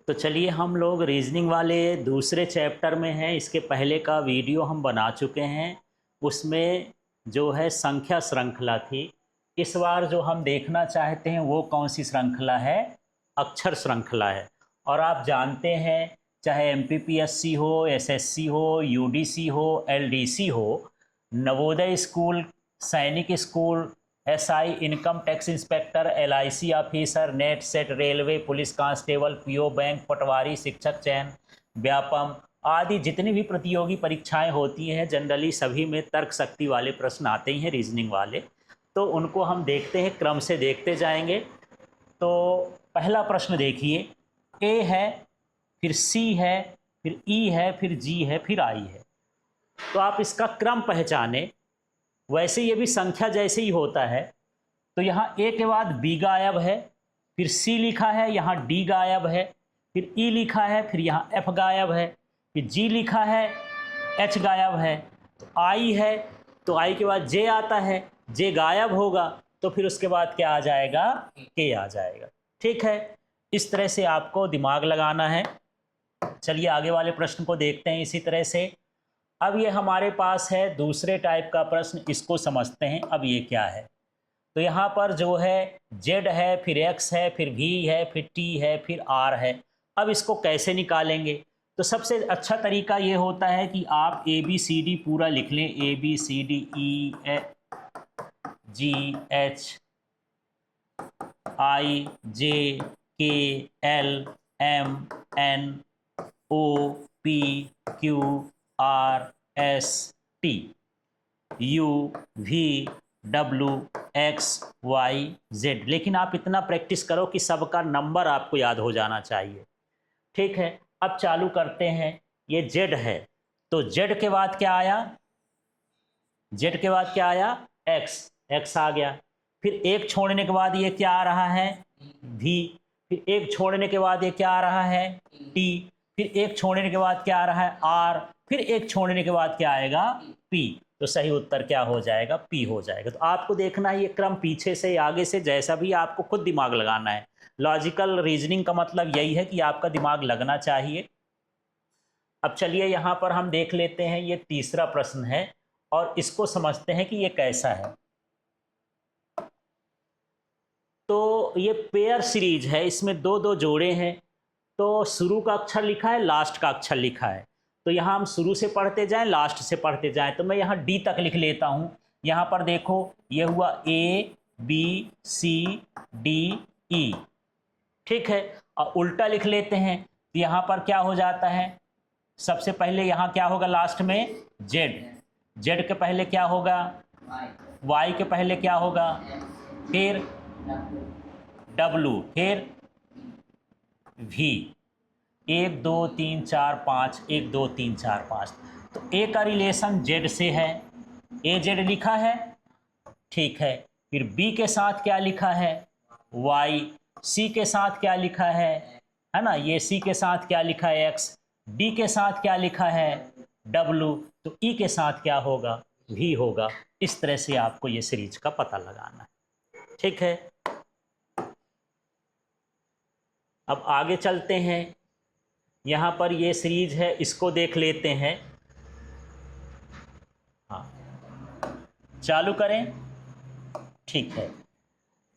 तो चलिए हम लोग रीजनिंग वाले दूसरे चैप्टर में हैं। इसके पहले का वीडियो हम बना चुके हैं, उसमें जो है संख्या श्रृंखला थी। इस बार जो हम देखना चाहते हैं वो कौन सी श्रृंखला है? अक्षर श्रृंखला है। और आप जानते हैं, चाहे एमपीपीएससी हो, एसएससी हो, यूडीसी हो, एलडीसी हो, Navodaya school, Sainik school, SI, income tax inspector, LIC officer, NET SET, railway, police constable, PO bank, patwari, शिक्षक चयन, व्यापम आदि जितनी भी प्रतियोगी परीक्षाएं होती हैं, जनरली सभी में तर्क शक्ति वाले प्रश्न आते ही हैं, रीजनिंग वाले। तो उनको हम देखते हैं, क्रम से देखते जाएंगे। तो पहला प्रश्न देखिए, ए है, फिर सी है, फिर ई है, फिर जी है, फिर आई है। तो आप इसका क्रम पहचाने। वैसे ये भी संख्या जैसे ही होता है। तो यहाँ ए के बाद बी गायब है, फिर सी लिखा है, यहाँ डी गायब है, फिर ई लिखा है, फिर यहाँ एफ गायब है, फिर जी लिखा है, एच गायब है, तो आई है। तो आई के बाद जे आता है, जे गायब होगा तो फिर उसके बाद क्या आ जाएगा? के आ जाएगा। ठीक है, इस तरह से आपको दिमाग लगाना है। चलिए आगे वाले प्रश्न को देखते हैं इसी तरह से। अब ये हमारे पास है दूसरे टाइप का प्रश्न, इसको समझते हैं। अब ये क्या है? तो यहाँ पर जो है जेड है, फिर एक्स है, फिर वी है, फिर टी है, फिर आर है। अब इसको कैसे निकालेंगे? तो सबसे अच्छा तरीका ये होता है कि आप ए बी सी डी पूरा लिख लें। A B C D E G H I J K L M N O P Q R S T U V W X Y Z. लेकिन आप इतना प्रैक्टिस करो कि सबका नंबर आपको याद हो जाना चाहिए। ठीक है, अब चालू करते हैं। ये जेड है, तो जेड के बाद क्या आया? जेड के बाद क्या आया? एक्स, एक्स आ गया। फिर एक छोड़ने के बाद ये क्या आ रहा है? वी। फिर एक छोड़ने के बाद ये क्या आ रहा है? टी। फिर एक छोड़ने के बाद क्या आ रहा है? आर। फिर एक छोड़ने के बाद क्या आएगा? पी। तो सही उत्तर क्या हो जाएगा? पी हो जाएगा। तो आपको देखना है ये क्रम पीछे से आगे से, जैसा भी आपको खुद दिमाग लगाना है। लॉजिकल रीजनिंग का मतलब यही है कि आपका दिमाग लगना चाहिए। अब चलिए यहाँ पर हम देख लेते हैं, ये तीसरा प्रश्न है और इसको समझते हैं कि ये कैसा है। तो ये पेयर सीरीज है, इसमें दो दो जोड़े हैं। तो शुरू का अक्षर लिखा है, लास्ट का अक्षर लिखा है। तो यहाँ हम शुरू से पढ़ते जाएं, लास्ट से पढ़ते जाएं। तो मैं यहाँ डी तक लिख लेता हूँ। यहाँ पर देखो, ये हुआ ए बी सी डी ई। ठीक है, और उल्टा लिख लेते हैं। तो यहाँ पर क्या हो जाता है? सबसे पहले यहाँ क्या होगा? लास्ट में जेड। जेड के पहले क्या होगा? वाई के पहले क्या होगा? फिर डब्लू, फिर वी। 1 2 3 4 5, 1 2 3 4 5। तो ए का रिलेशन जेड से है, ए जेड लिखा है। ठीक है, फिर बी के साथ क्या लिखा है? वाई। सी के साथ क्या लिखा है ना? ये सी के साथ क्या लिखा है? एक्स। डी के साथ क्या लिखा है? डब्लू। तो ई के साथ क्या होगा? वी होगा। इस तरह से आपको ये सीरीज का पता लगाना है। ठीक है, अब आगे चलते हैं। यहाँ पर ये सीरीज है, इसको देख लेते हैं। हाँ, चालू करें। ठीक है,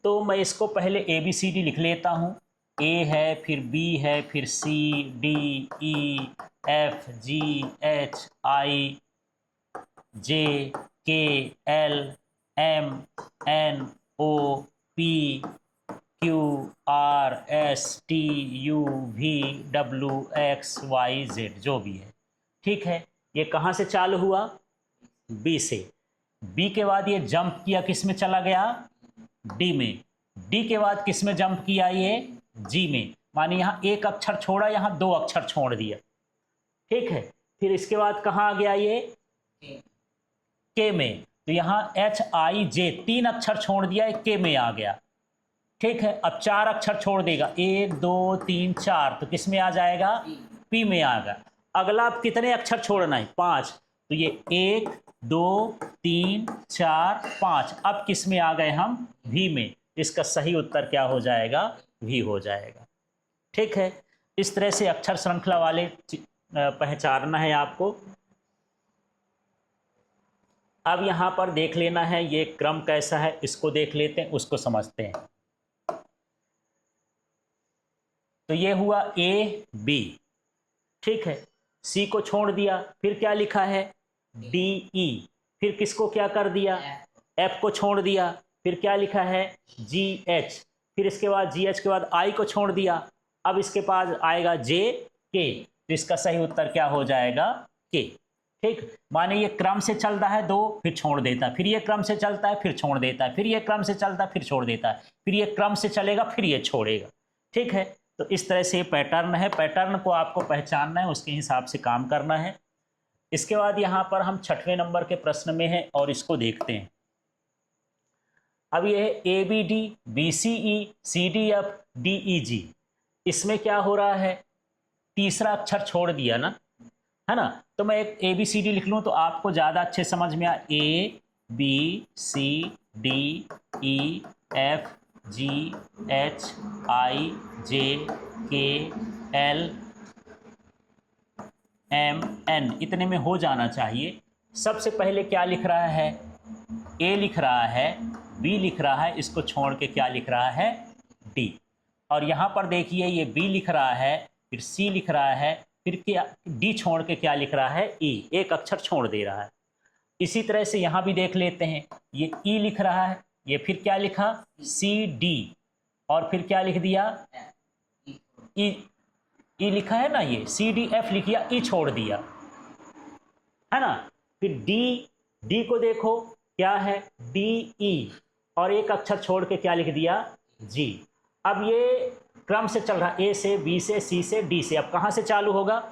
तो मैं इसको पहले ए बी सी डी लिख लेता हूँ। ए है, फिर बी है, फिर C D E F G H I J K L M N O P Q R S T U V W X Y Z, जो भी है। ठीक है, ये कहाँ से चालू हुआ? बी से। बी के बाद ये जंप किया, किस में चला गया? डी में। डी के बाद किस में जंप किया? ये जी में। माने यहाँ एक अक्षर छोड़ा, यहाँ दो अक्षर छोड़ दिया। ठीक है, फिर इसके बाद कहाँ आ गया? ये के में। तो यहाँ एच आई जे, तीन अक्षर छोड़ दिया, एक के में आ गया। ठीक है, अब चार अक्षर छोड़ देगा, 1 2 3 4, तो किस में आ जाएगा? पी में आ गया। अगला अब कितने अक्षर छोड़ना है? 5। तो ये 1 2 3 4 5। अब किस में आ गए हम? वी में। इसका सही उत्तर क्या हो जाएगा? वी हो जाएगा। ठीक है, इस तरह से अक्षर श्रृंखला वाले पहचानना है आपको। अब यहाँ पर देख लेना है ये क्रम कैसा है, इसको देख लेते हैं, उसको समझते हैं। तो ये हुआ ए बी, ठीक है। सी को छोड़ दिया, फिर क्या लिखा है डी ई, फिर किसको क्या कर दिया एफ को छोड़ दिया, फिर क्या लिखा है जी एच, फिर इसके बाद जी एच के बाद आई को छोड़ दिया। अब इसके पास आएगा जे के, तो इसका सही उत्तर क्या हो जाएगा के, ठीक। माने ये क्रम से चल रहा है दो, फिर छोड़ देता है, फिर ये क्रम से चलता है, फिर छोड़ देता है, फिर ये क्रम से चलता है, फिर छोड़ देता है, फिर ये क्रम से चलेगा, फिर ये छोड़ेगा, ठीक है। तो इस तरह से ये पैटर्न है, पैटर्न को आपको पहचानना है, उसके हिसाब से काम करना है। इसके बाद यहाँ पर हम 6वें नंबर के प्रश्न में हैं और इसको देखते हैं। अब ये है A B D B C E C D F D E G, इसमें क्या हो रहा है तीसरा अक्षर छोड़ दिया ना, है ना। तो मैं एक ए बी सी डी लिख लूँ तो आपको ज़्यादा अच्छे समझ में आ, A B C D E F G H I J K L M N, इतने में हो जाना चाहिए। सबसे पहले क्या लिख रहा है ए लिख रहा है, बी लिख रहा है, इसको छोड़ के क्या लिख रहा है डी, और यहाँ पर देखिए ये बी लिख रहा है, फिर सी लिख रहा है, फिर क्या डी छोड़ के क्या लिख रहा है ई, एक अक्षर छोड़ दे रहा है। इसी तरह से यहाँ भी देख लेते हैं, ये ई लिख रहा है, ये फिर क्या लिखा सी डी, और फिर क्या लिख दिया ई, ई लिखा है ना, ये सी डी एफ लिख दिया, ई छोड़ दिया, है ना। फिर डी, डी को देखो क्या है डी ई, और एक अक्षर छोड़ के क्या लिख दिया जी। अब ये क्रम से चल रहा, ए से बी से सी से डी से, अब कहाँ से चालू होगा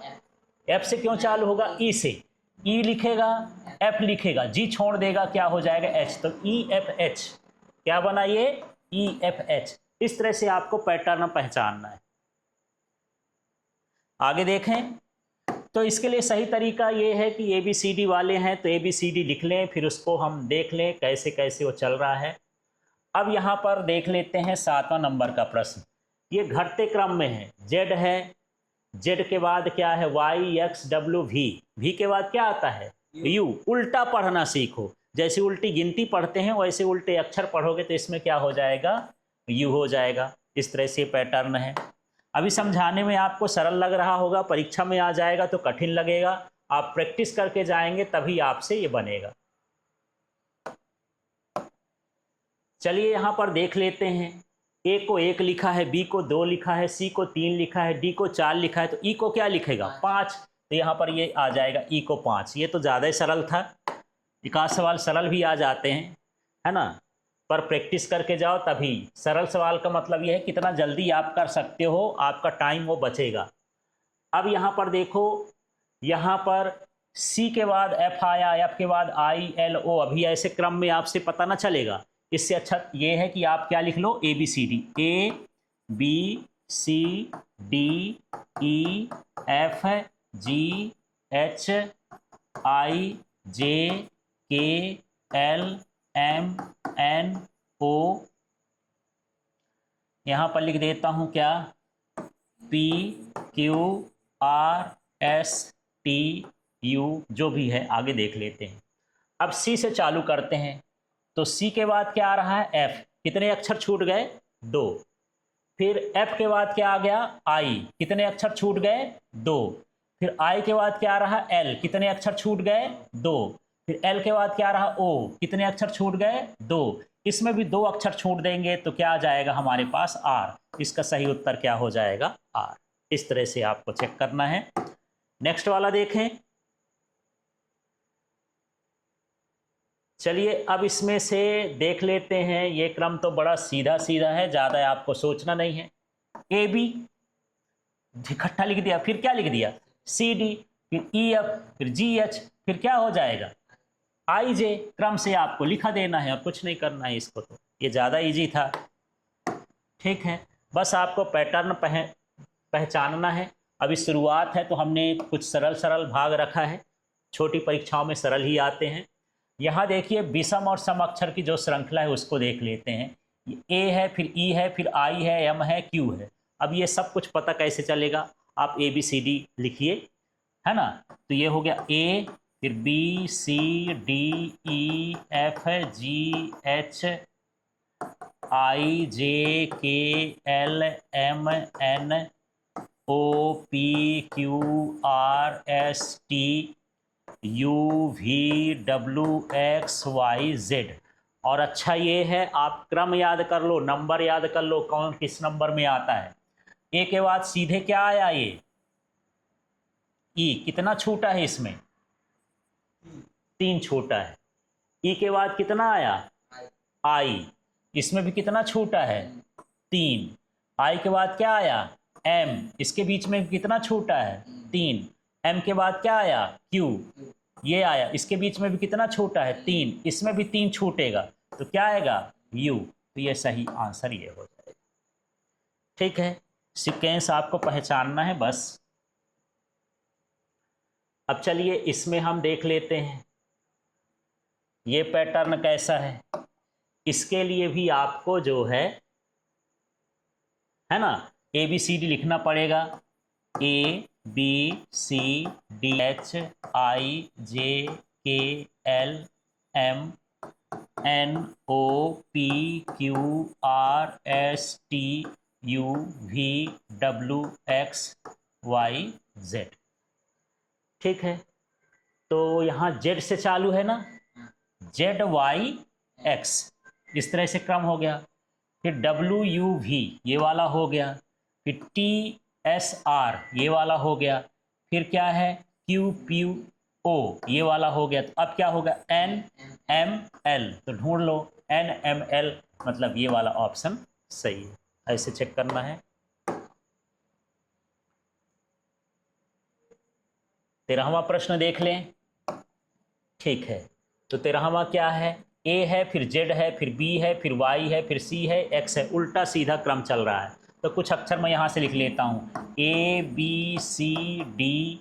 एफ से, क्यों चालू होगा ई से, ई लिखेगा एफ लिखेगा, जी छोड़ देगा, क्या हो जाएगा एच, तो ई एफ एच, क्या बना ये ई एफ एच। इस तरह से आपको पैटर्न पहचानना है। आगे देखें तो इसके लिए सही तरीका ये है कि ए बी सी डी वाले हैं तो ए बी सी डी लिख लें, फिर उसको हम देख लें कैसे कैसे वो चल रहा है। अब यहाँ पर देख लेते हैं 7वां नंबर का प्रश्न, ये घटते क्रम में है, जेड है, जेड के बाद क्या है Y X W V, V के बाद क्या आता है यू। उल्टा पढ़ना सीखो, जैसे उल्टी गिनती पढ़ते हैं वैसे उल्टे अक्षर पढ़ोगे तो इसमें क्या हो जाएगा यू हो जाएगा। इस तरह से पैटर्न है। अभी समझाने में आपको सरल लग रहा होगा, परीक्षा में आ जाएगा तो कठिन लगेगा, आप प्रैक्टिस करके जाएंगे तभी आपसे ये बनेगा। चलिए यहाँ पर देख लेते हैं, ए को 1 लिखा है, बी को 2 लिखा है, सी को 3 लिखा है, डी को 4 लिखा है, तो ई को क्या लिखेगा 5, तो यहाँ पर ये आ जाएगा ई को 5। ये तो ज़्यादा ही सरल था, एक आध सवाल सरल भी आ जाते हैं, है ना, पर प्रैक्टिस करके जाओ तभी। सरल सवाल का मतलब यह है कितना जल्दी आप कर सकते हो, आपका टाइम वो बचेगा। अब यहाँ पर देखो, यहाँ पर सी के बाद एफ आया, एफ के बाद आई एल ओ, अभी ऐसे क्रम में आपसे पता ना चलेगा। इससे अच्छा ये है कि आप क्या लिख लो A B C D, A B C D E F G H I J K L M N ओ, यहाँ पर लिख देता हूँ क्या P Q R S T you, जो भी है आगे देख लेते हैं। अब सी से चालू करते हैं, तो सी के बाद क्या आ रहा है एफ, कितने अक्षर छूट गए 2, फिर एफ के बाद क्या आ गया आई, कितने अक्षर छूट गए 2, फिर आई के बाद क्या आ रहा एल, कितने अक्षर छूट गए 2, फिर एल के बाद क्या रहा ओ, कितने अक्षर छूट गए 2, इसमें भी 2 अक्षर छूट देंगे तो क्या आ जाएगा हमारे पास आर। इसका सही उत्तर क्या हो जाएगा आर। इस तरह से आपको चेक करना है। नेक्स्ट वाला देखें, चलिए अब इसमें से देख लेते हैं, ये क्रम तो बड़ा सीधा सीधा है, ज़्यादा आपको सोचना नहीं है। ए बी इकट्ठा लिख दिया, फिर क्या लिख दिया सी डी, फिर ई एफ, फिर जी एच, फिर क्या हो जाएगा आई जे, क्रम से आपको लिखा देना है और कुछ नहीं करना है इसको, तो ये ज़्यादा इजी था। ठीक है, बस आपको पैटर्न पहचानना है। अभी शुरुआत है तो हमने कुछ सरल सरल भाग रखा है, छोटी परीक्षाओं में सरल ही आते हैं। यहाँ देखिए विषम और सम अक्षर की जो श्रृंखला है उसको देख लेते हैं। ए है, फिर ई है, फिर आई है, एम है, क्यू है। अब ये सब कुछ पता कैसे चलेगा, आप ए बी सी डी लिखिए, है ना। तो ये हो गया ए, फिर B C D E F G H I J K L M N O P Q R S T U V W X Y Z. और अच्छा ये है आप क्रम याद कर लो, नंबर याद कर लो, कौन किस नंबर में आता है। ए के बाद सीधे क्या आया, ये ई कितना छोटा है इसमें, 3 छोटा है। ई के बाद कितना आया, आई, इसमें भी कितना छोटा है, 3। आई के बाद क्या आया, एम, इसके बीच में कितना छोटा है, 3। एम के बाद क्या आया, क्यू, ये आया, इसके बीच में भी कितना छोटा है, 3, इसमें भी 3 छूटेगा, तो क्या आएगा, यू। तो ये सही आंसर ये हो जाएगा। ठीक है, सीक्वेंस आपको पहचानना है बस। अब चलिए इसमें हम देख लेते हैं ये पैटर्न कैसा है। इसके लिए भी आपको जो है ना, ए बी सी डी लिखना पड़ेगा। A B C D H I J K L M N O P Q R S T U V W X Y Z. ठीक है, तो यहाँ जेड से चालू है ना, जेड वाई एक्स, इस तरह से क्रम हो गया। फिर डब्ल्यू यू वी ये वाला हो गया, फिर टी एस आर ये वाला हो गया, फिर क्या है क्यू पी ओ ये वाला हो गया। तो अब क्या होगा, एन एम एल, तो ढूंढ लो एन एम एल, मतलब ये वाला ऑप्शन सही है। ऐसे चेक करना है। 13वां प्रश्न देख लें। ठीक है, तो 13वां क्या है, ए है, फिर जेड है, फिर बी है, फिर वाई है, फिर सी है, एक्स है, उल्टा सीधा क्रम चल रहा है। तो कुछ अक्षर मैं यहाँ से लिख लेता हूँ, ए बी सी डी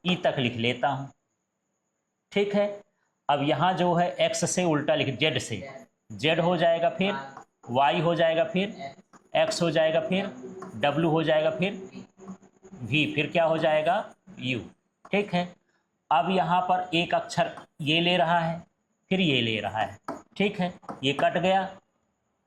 ई तक लिख लेता हूँ। ठीक है, अब यहाँ जो है एक्स से उल्टा लिख, जेड से, जेड हो जाएगा, फिर वाई हो जाएगा, फिर एक्स हो जाएगा, फिर डब्ल्यू हो जाएगा, फिर वी, फिर क्या हो जाएगा, यू। ठीक है, अब यहाँ पर एक अक्षर ये ले रहा है, फिर ये ले रहा है। ठीक है, ये कट गया।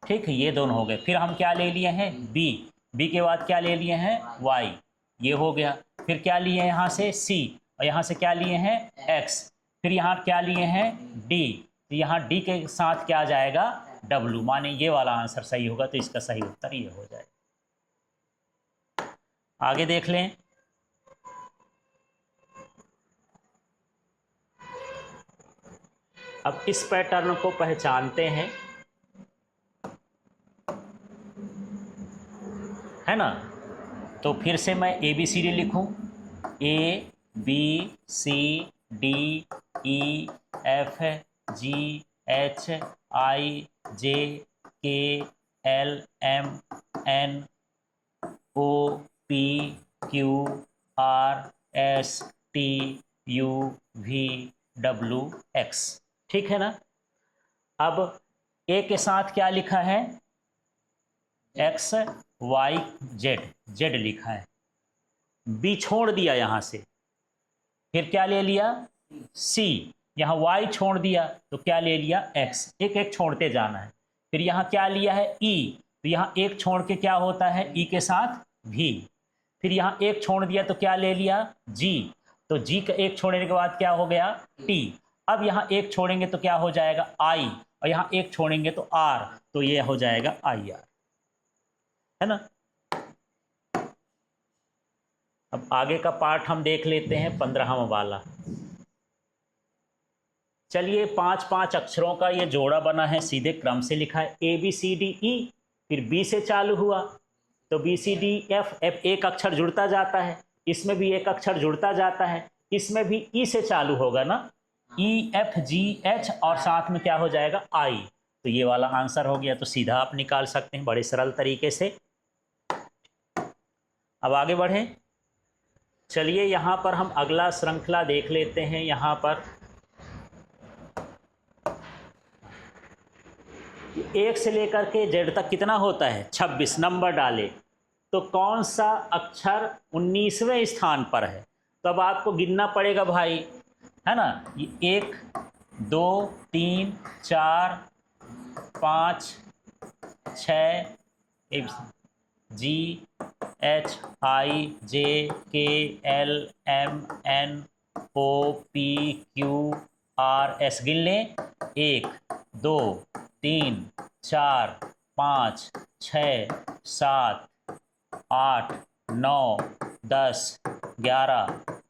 ठीक है, ये दोनों हो गए। फिर हम क्या ले लिए हैं, बी, बी के बाद क्या ले लिए हैं, वाई, ये हो गया। फिर क्या लिए हैं यहाँ से, सी, और यहाँ से क्या लिए हैं, एक्स, फिर यहाँ क्या लिए हैं, डी, तो यहाँ डी के साथ क्या जाएगा, डब्ल्यू, माने ये वाला आंसर सही होगा। तो इसका सही उत्तर ये हो जाएगा। आगे देख लें। अब इस पैटर्न को पहचानते हैं, है ना। तो फिर से मैं ए बी सी डी लिखूं, A B C D E F G H I J K L M N O P Q R S T U V W X. ठीक है ना। अब ए के साथ क्या लिखा है, एक्स वाई जेड, जेड लिखा है। बी छोड़ दिया यहाँ से, फिर क्या ले लिया, सी, यहाँ वाई छोड़ दिया तो क्या ले लिया, एक्स, एक एक छोड़ते जाना है। फिर यहाँ क्या लिया है, ई, तो यहाँ एक छोड़ के क्या होता है, ई के साथ भी। फिर यहाँ एक छोड़ दिया तो क्या ले लिया, जी, तो जी का एक छोड़ने के बाद क्या हो गया, टी। अब यहाँ एक छोड़ेंगे तो क्या हो जाएगा, आई, और यहाँ एक छोड़ेंगे तो आर, तो ये हो जाएगा आई आर, है ना। अब आगे का पार्ट हम देख लेते हैं, 15वां वाला। चलिए 5-5 अक्षरों का ये जोड़ा बना है, सीधे क्रम से लिखा है, ए बी सी डी ई, फिर बी से चालू हुआ तो B C D F, F एक अक्षर जुड़ता जाता है, इसमें भी एक अक्षर जुड़ता जाता है, इसमें भी ई से चालू होगा ना, ई एफ जी एच, और साथ में क्या हो जाएगा, आई। तो ये वाला आंसर हो गया। तो सीधा आप निकाल सकते हैं बड़े सरल तरीके से। अब आगे बढ़ें। चलिए यहाँ पर हम अगला श्रृंखला देख लेते हैं। यहाँ पर 1 से लेकर के जेड तक कितना होता है, 26 नंबर डाले, तो कौन सा अक्षर 19वें स्थान पर है? तो अब आपको गिनना पड़ेगा भाई, है ना। ये 1 2 3 4 5 6 G H I J K L M N O P Q R S। गिन लें, 1 2 3 4 5 6 7 8 9 10 11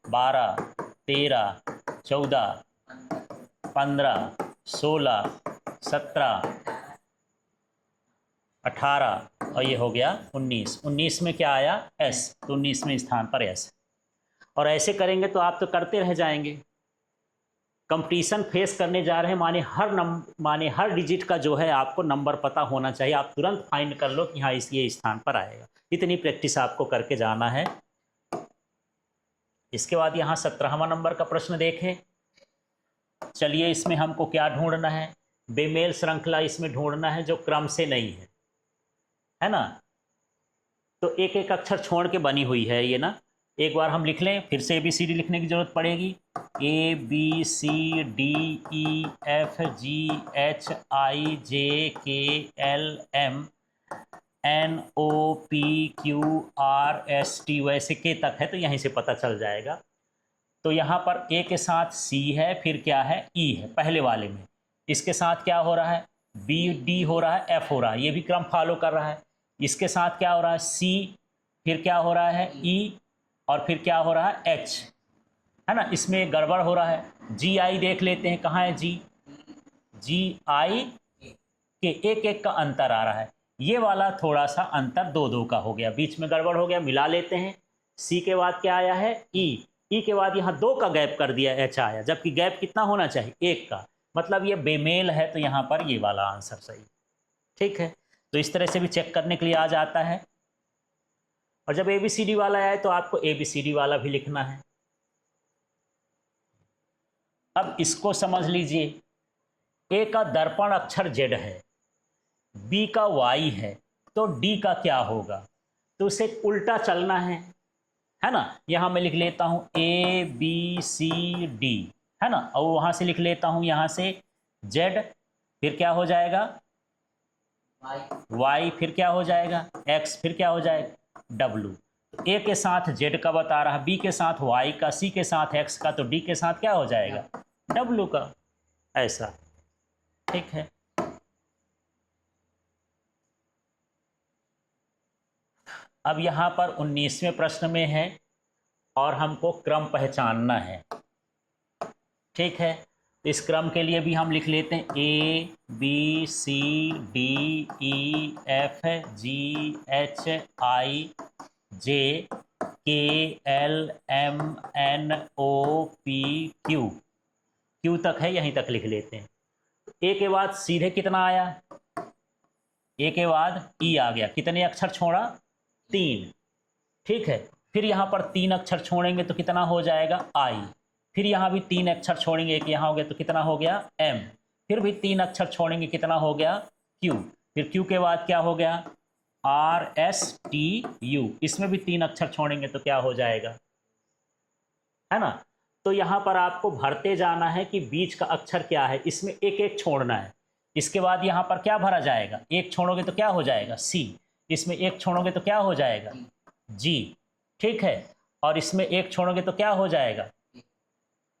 12 13 14 15 16 17 18 और ये हो गया 19। 19 में क्या आया? S। तो 19वें स्थान पर S। और ऐसे करेंगे तो आप तो करते रह जाएंगे। कंपटीशन फेस करने जा रहे हैं, माने हर डिजिट का जो है आपको नंबर पता होना चाहिए। आप तुरंत फाइंड कर लो कि हाँ ये स्थान पर आएगा। इतनी प्रैक्टिस आपको करके जाना है। इसके बाद यहाँ 17वां नंबर का प्रश्न देखें। चलिए, इसमें हमको क्या ढूंढना है? बेमेल श्रृंखला इसमें ढूंढना है जो क्रम से नहीं है ना। तो एक एक अक्षर छोड़ के बनी हुई है ये ना। एक बार हम लिख लें, फिर से ABCD लिखने की जरूरत पड़ेगी। ABCDEFGHIJKLM NOPQRST, वैसे के तक है तो यहीं से पता चल जाएगा। तो यहाँ पर A के साथ C है, फिर क्या है? E है पहले वाले में। इसके साथ क्या हो रहा है? B D हो रहा है, F हो रहा है, ये भी क्रम फॉलो कर रहा है। इसके साथ क्या हो रहा है? C, फिर क्या हो रहा है? E, और फिर क्या हो रहा है? H, है ना। इसमें गड़बड़ हो रहा है। GI देख लेते हैं, कहाँ है G? GI के एक एक का अंतर आ रहा है। ये वाला थोड़ा सा अंतर 2-2 का हो गया, बीच में गड़बड़ हो गया। मिला लेते हैं। C के बाद क्या आया है? E। E के बाद यहाँ 2 का गैप कर दिया, H आया, जबकि गैप कितना होना चाहिए? 1 का। मतलब ये बेमेल है, तो यहाँ पर ये वाला आंसर सही। ठीक है, तो इस तरह से भी चेक करने के लिए आ जाता है। और जब ABCD वाला आए तो आपको ABCD वाला भी लिखना है। अब इसको समझ लीजिए। A का दर्पण अक्षर Z है, B का Y है, तो D का क्या होगा? तो उसे उल्टा चलना है ना। यहां मैं लिख लेता हूं ABCD, है ना। और वहां से लिख लेता हूं यहां से Z, फिर क्या हो जाएगा? Y, फिर क्या हो जाएगा? X, फिर क्या हो जाएगा? W। तो A के साथ Z का बता रहा, B के साथ Y का, C के साथ X का, तो D के साथ क्या हो जाएगा? W का। ऐसा, ठीक है। अब यहाँ पर 19वें प्रश्न में है और हमको क्रम पहचानना है। ठीक है, इस क्रम के लिए भी हम लिख लेते हैं ABCDEFGHIJKLMNOPQ, Q तक है, यहीं तक लिख लेते हैं। ए के बाद सीधे कितना आया? ए के बाद ई आ गया। कितने अक्षर छोड़ा? 3। ठीक है, फिर यहाँ पर 3 अक्षर छोड़ेंगे तो कितना हो जाएगा? आई। फिर यहाँ भी 3 अक्षर छोड़ेंगे, एक यहाँ हो गया तो कितना हो गया? एम। फिर भी 3 अक्षर छोड़ेंगे, कितना हो गया? क्यू। फिर क्यू के बाद क्या हो गया? RSTU। इसमें भी 3 अक्षर छोड़ेंगे तो क्या हो जाएगा, है ना। तो यहाँ पर आपको भरते जाना है कि बीच का अक्षर क्या है, इसमें एक एक छोड़ना है। इसके बाद यहाँ पर क्या भरा जाएगा? एक छोड़ोगे तो क्या हो जाएगा? C। इसमें एक छोड़ोगे तो क्या हो जाएगा? G। ठीक है, और इसमें एक छोड़ोगे तो क्या हो जाएगा?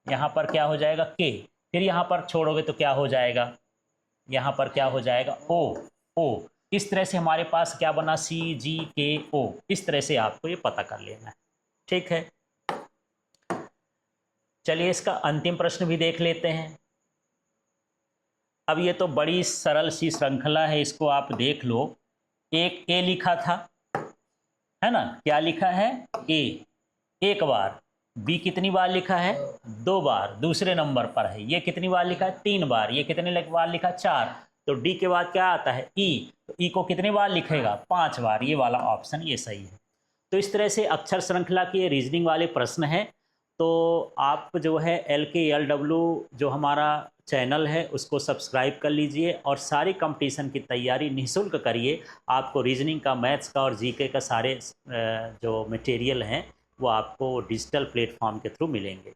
यहाँ पर क्या हो जाएगा? K। फिर यहाँ पर छोड़ोगे तो क्या हो जाएगा? यहाँ पर क्या हो जाएगा? O। इस तरह से हमारे पास क्या बना? CGKO। इस तरह से आपको ये पता कर लेना है। ठीक है, चलिए इसका अंतिम प्रश्न भी देख लेते हैं। अब ये तो बड़ी सरल सी श्रृंखला है, इसको आप देख लो। एक A लिखा था, है ना। क्या लिखा है? A एक बार। B कितनी बार लिखा है? 2 बार, दूसरे नंबर पर है। ये कितनी बार लिखा है? 3 बार। ये कितने बार लिखा? 4। तो D के बाद क्या आता है? E। तो E को कितनी बार लिखेगा? 5 बार। ये वाला ऑप्शन ये सही है। तो इस तरह से अक्षर श्रृंखला के रीजनिंग वाले प्रश्न हैं। तो आप जो है LKLW जो हमारा चैनल है उसको सब्सक्राइब कर लीजिए और सारी कंपटीशन की तैयारी निःशुल्क करिए। आपको रीजनिंग का, मैथ्स का और जीके का सारे जो मटेरियल हैं वो आपको डिजिटल प्लेटफॉर्म के थ्रू मिलेंगे।